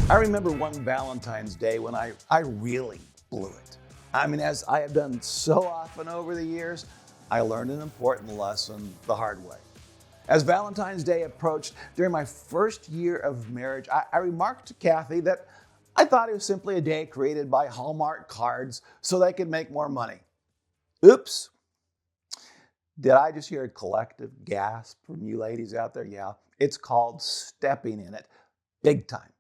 I remember one Valentine's Day when I really blew it. I mean, as I have done so often over the years, I learned an important lesson the hard way. As Valentine's Day approached during my first year of marriage, I remarked to Kathy that I thought it was simply a day created by Hallmark cards so they could make more money. Oops. Did I just hear a collective gasp from you ladies out there? Yeah, it's called stepping in it big time.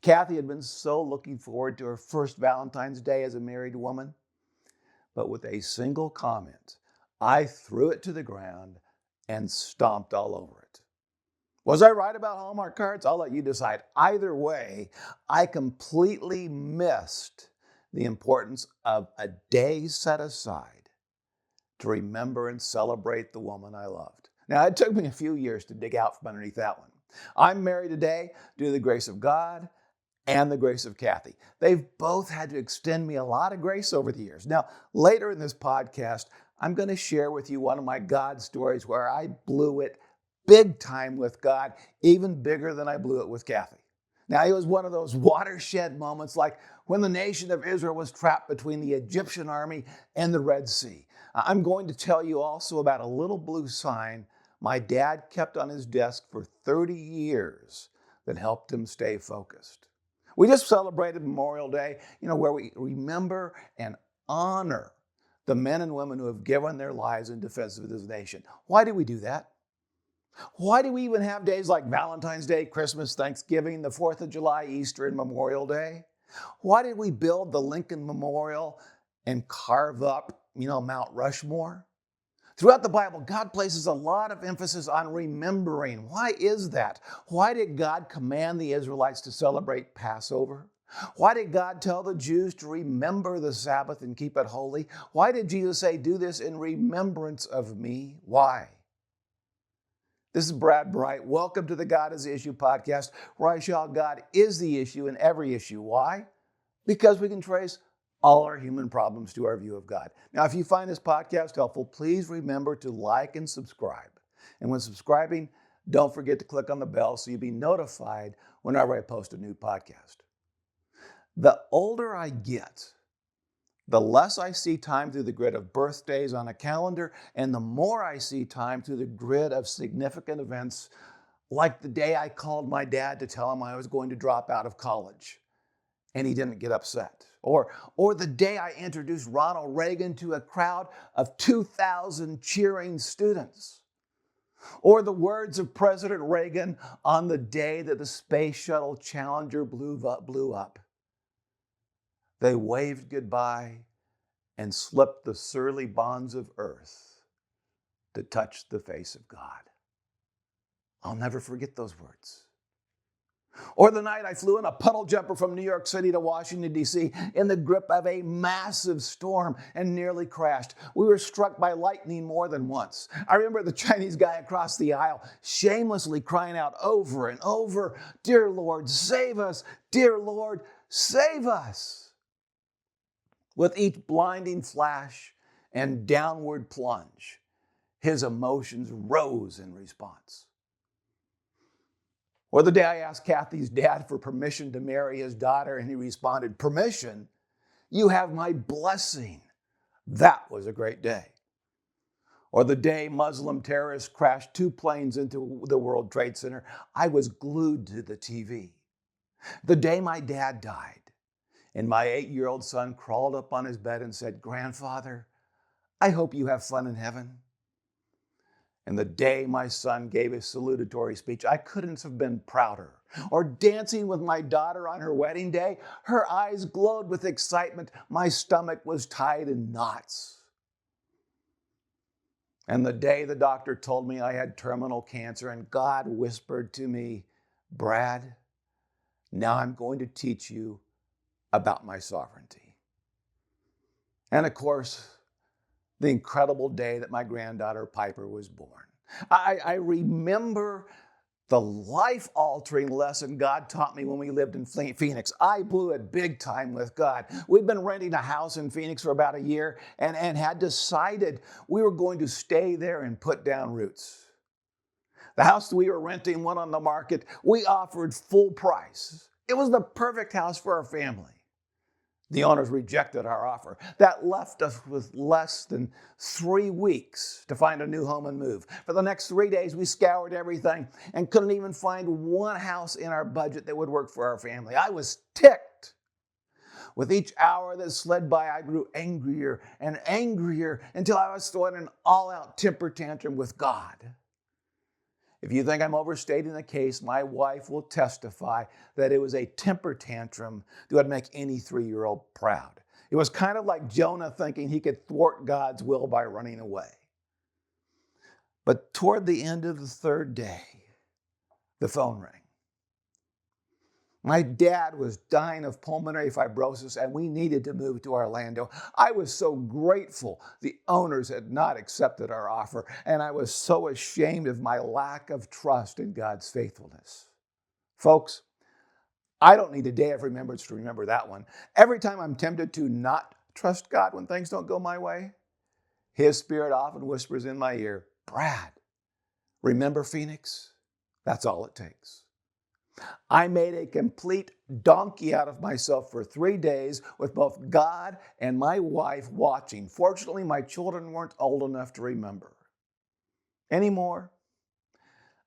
Kathy had been so looking forward to her first Valentine's Day as a married woman, but with a single comment, I threw it to the ground and stomped all over it. Was I right about Hallmark cards? I'll let you decide. Either way, I completely missed the importance of a day set aside to remember and celebrate the woman I loved. Now, it took me a few years to dig out from underneath that one. I'm married today due to the grace of God and the grace of Kathy. They've both had to extend me a lot of grace over the years. Now, later in this podcast, I'm going to share with you one of my God stories where I blew it big time with God, even bigger than I blew it with Kathy. Now, it was one of those watershed moments like when the nation of Israel was trapped between the Egyptian army and the Red Sea. I'm going to tell you also about a little blue sign my dad kept on his desk for 30 years that helped him stay focused. We just celebrated Memorial Day, where we remember and honor the men and women who have given their lives in defense of this nation. Why do we do that? Why do we even have days like Valentine's Day, Christmas, Thanksgiving, the 4th of July, Easter, and Memorial Day? Why did we build the Lincoln Memorial and carve up, Mount Rushmore? Throughout the Bible, God places a lot of emphasis on remembering. Why is that? Why did God command the Israelites to celebrate Passover? Why did God tell the Jews to remember the Sabbath and keep it holy? Why did Jesus say, "Do this in remembrance of me"? Why? This is Brad Bright. Welcome to the God is the Issue podcast, where I show God is the issue in every issue. Why? Because we can trace all our human problems to our view of God. Now, if you find this podcast helpful, please remember to like and subscribe. And when subscribing, don't forget to click on the bell so you'll be notified whenever I post a new podcast. The older I get, the less I see time through the grid of birthdays on a calendar, and the more I see time through the grid of significant events, like the day I called my dad to tell him I was going to drop out of college, and he didn't get upset. Or the day I introduced Ronald Reagan to a crowd of 2,000 cheering students. Or the words of President Reagan on the day that the Space Shuttle Challenger blew up. They waved goodbye and slipped the surly bonds of earth to touch the face of God. I'll never forget those words. Or the night I flew in a puddle jumper from New York City to Washington, D.C. in the grip of a massive storm and nearly crashed. We were struck by lightning more than once. I remember the Chinese guy across the aisle shamelessly crying out over and over, "Dear Lord, save us! Dear Lord, save us!" With each blinding flash and downward plunge, his emotions rose in response. Or the day I asked Kathy's dad for permission to marry his daughter, and he responded, "Permission? You have my blessing." That was a great day. Or the day Muslim terrorists crashed 2 planes into the World Trade Center, I was glued to the TV. The day my dad died, and my 8-year-old son crawled up on his bed and said, "Grandfather, I hope you have fun in heaven." And the day my son gave his salutatory speech, I couldn't have been prouder. Or dancing with my daughter on her wedding day, her eyes glowed with excitement. My stomach was tied in knots. And the day the doctor told me I had terminal cancer and God whispered to me, "Brad, now I'm going to teach you about my sovereignty." And of course, the incredible day that my granddaughter Piper was born. I remember the life-altering lesson God taught me when we lived in Phoenix. I blew it big time with God. We'd been renting a house in Phoenix for about a year and had decided we were going to stay there and put down roots. The house we were renting went on the market. We offered full price. It was the perfect house for our family. The owners rejected our offer. That left us with less than 3 weeks to find a new home and move. For the next 3 days, we scoured everything and couldn't even find one house in our budget that would work for our family. I was ticked. With each hour that slid by, I grew angrier and angrier until I was throwing an all-out temper tantrum with God. If you think I'm overstating the case, my wife will testify that it was a temper tantrum that would make any 3-year-old proud. It was kind of like Jonah thinking he could thwart God's will by running away. But toward the end of the 3rd day, the phone rang. My dad was dying of pulmonary fibrosis, and we needed to move to Orlando. I was so grateful the owners had not accepted our offer, and I was so ashamed of my lack of trust in God's faithfulness. Folks, I don't need a day of remembrance to remember that one. Every time I'm tempted to not trust God when things don't go my way, His Spirit often whispers in my ear, "Brad, remember Phoenix? That's all it takes." I made a complete donkey out of myself for 3 days with both God and my wife watching. Fortunately, my children weren't old enough to remember anymore.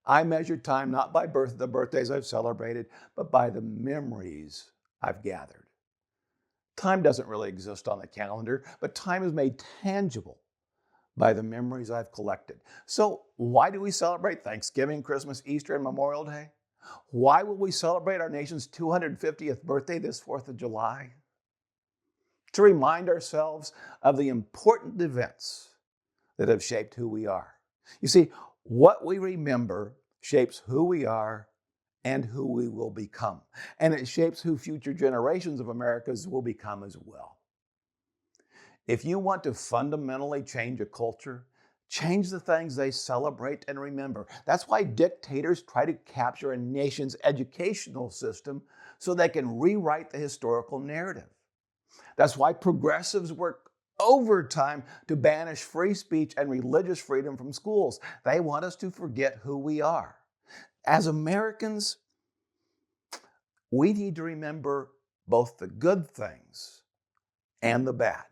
I measured time not by the birthdays I've celebrated, but by the memories I've gathered. Time doesn't really exist on the calendar, but time is made tangible by the memories I've collected. So why do we celebrate Thanksgiving, Christmas, Easter, and Memorial Day? Why will we celebrate our nation's 250th birthday this 4th of July? To remind ourselves of the important events that have shaped who we are. You see, what we remember shapes who we are and who we will become. And it shapes who future generations of Americans will become as well. If you want to fundamentally change a culture, change the things they celebrate and remember. That's why dictators try to capture a nation's educational system so they can rewrite the historical narrative. That's why progressives work overtime to banish free speech and religious freedom from schools. They want us to forget who we are. As Americans, we need to remember both the good things and the bad.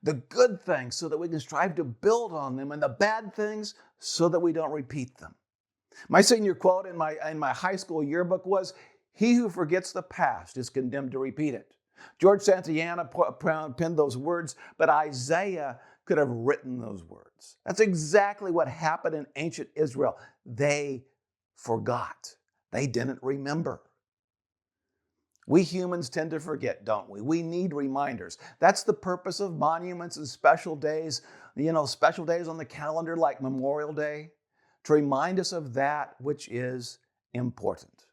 The good things so that we can strive to build on them, and the bad things so that we don't repeat them. My senior quote in my high school yearbook was, "He who forgets the past is condemned to repeat it." George Santayana penned those words, but Isaiah could have written those words. That's exactly what happened in ancient Israel. They forgot. They didn't remember. We humans tend to forget, don't we? We need reminders. That's the purpose of monuments and special days, special days on the calendar like Memorial Day, to remind us of that which is important.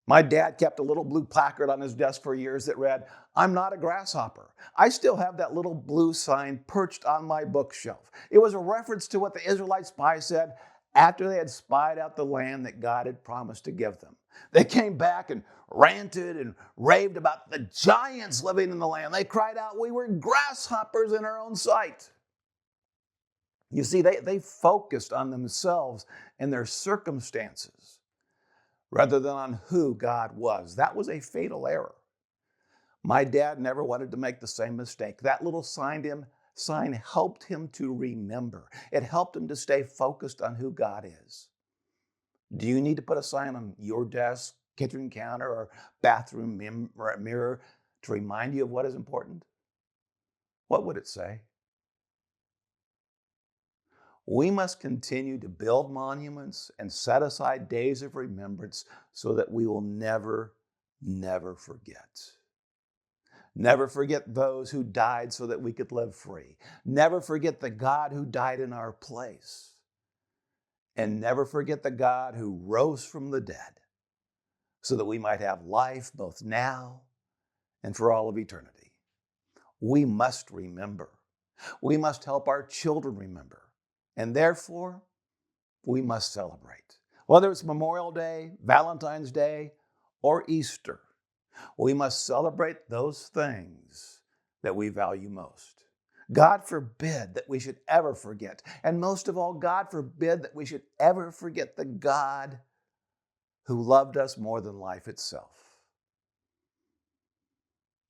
My dad kept a little blue placard on his desk for years that read, "I'm not a grasshopper." I still have that little blue sign perched on my bookshelf. It was a reference to what the Israelite spies said after they had spied out the land that God had promised to give them. They came back and ranted and raved about the giants living in the land. They cried out, "We were grasshoppers in our own sight." You see, they focused on themselves and their circumstances rather than on who God was. That was a fatal error. My dad never wanted to make the same mistake. That little sign helped him to remember. It helped him to stay focused on who God is. Do you need to put a sign on your desk, kitchen counter, or bathroom mirror to remind you of what is important? What would it say? We must continue to build monuments and set aside days of remembrance so that we will never, never forget. Never forget those who died so that we could live free. Never forget the God who died in our place. And never forget the God who rose from the dead so that we might have life both now and for all of eternity. We must remember. We must help our children remember. And therefore, we must celebrate. Whether it's Memorial Day, Valentine's Day, or Easter, we must celebrate those things that we value most. God forbid that we should ever forget. And most of all, God forbid that we should ever forget the God who loved us more than life itself.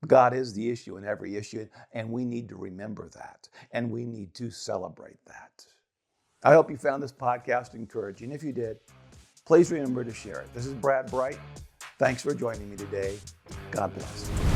God is the issue in every issue, and we need to remember that, and we need to celebrate that. I hope you found this podcast encouraging. If you did, please remember to share it. This is Brad Bright. Thanks for joining me today. God bless.